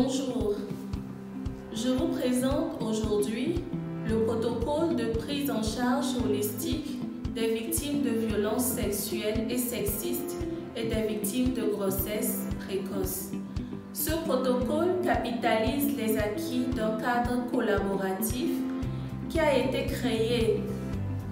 Bonjour, je vous présente aujourd'hui le protocole de prise en charge holistique des victimes de violences sexuelles et sexistes et des victimes de grossesse précoce. Ce protocole capitalise les acquis d'un cadre collaboratif qui a été créé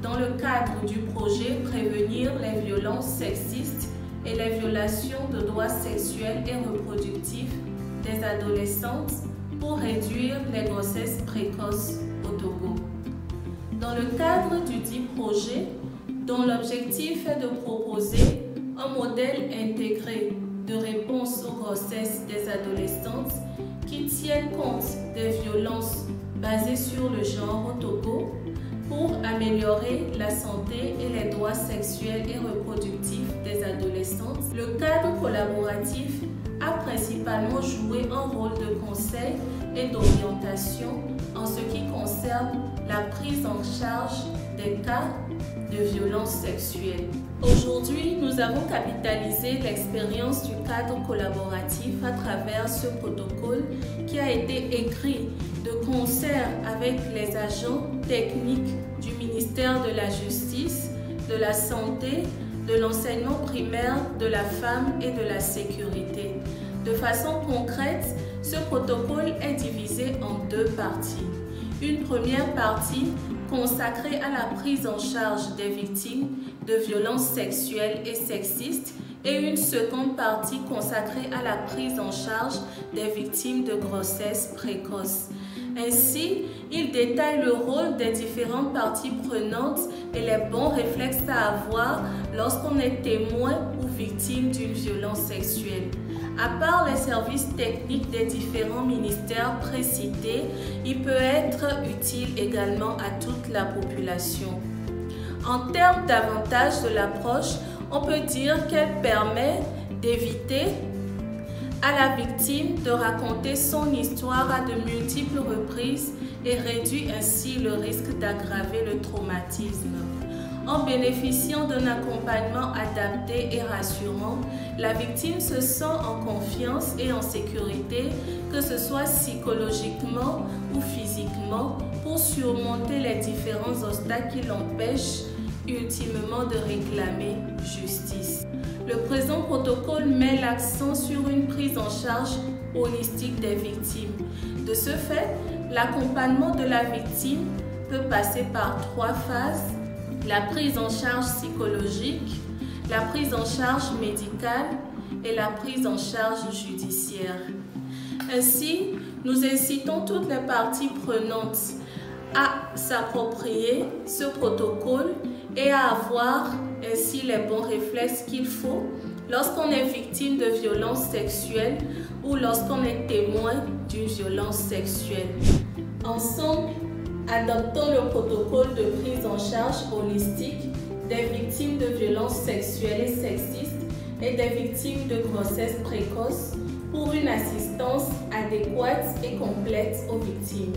dans le cadre du projet Prévenir les violences sexistes et les violations de droits sexuels et reproductifs des adolescentes pour réduire les grossesses précoces au Togo. Dans le cadre du dit projet, dont l'objectif est de proposer un modèle intégré de réponse aux grossesses des adolescentes qui tiennent compte des violences basées sur le genre au Togo pour améliorer la santé et les droits sexuels et reproductifs des adolescentes, le cadre collaboratif a principalement joué un rôle de conseil et d'orientation en ce qui concerne la prise en charge des cas de violences sexuelles. Aujourd'hui, nous avons capitalisé l'expérience du cadre collaboratif à travers ce protocole qui a été écrit de concert avec les agents techniques du ministère de la Justice, de la Santé, de l'enseignement primaire, de la femme et de la sécurité. De façon concrète, ce protocole est divisé en deux parties. Une première partie consacrée à la prise en charge des victimes de violences sexuelles et sexistes et une seconde partie consacrée à la prise en charge des victimes de grossesse précoce. Ainsi, il détaille le rôle des différentes parties prenantes et les bons réflexes à avoir lorsqu'on est témoin ou victime d'une violence sexuelle. À part les services techniques des différents ministères précités, il peut être utile également à toute la population. En termes d'avantages de l'approche, on peut dire qu'elle permet d'éviter à la victime de raconter son histoire à de multiples reprises et réduit ainsi le risque d'aggraver le traumatisme. En bénéficiant d'un accompagnement adapté et rassurant, la victime se sent en confiance et en sécurité, que ce soit psychologiquement ou physiquement, pour surmonter les différents obstacles qui l'empêchent ultimement de réclamer justice. Le présent protocole met l'accent sur une prise en charge holistique des victimes. De ce fait, l'accompagnement de la victime peut passer par trois phases: la prise en charge psychologique, la prise en charge médicale et la prise en charge judiciaire. Ainsi, nous incitons toutes les parties prenantes à s'approprier ce protocole et à avoir ainsi les bons réflexes qu'il faut lorsqu'on est victime de violences sexuelles ou lorsqu'on est témoin d'une violence sexuelle. Ensemble, adoptons le protocole de prise en charge holistique des victimes de violences sexuelles et sexistes et des victimes de grossesse précoce pour une assistance adéquate et complète aux victimes.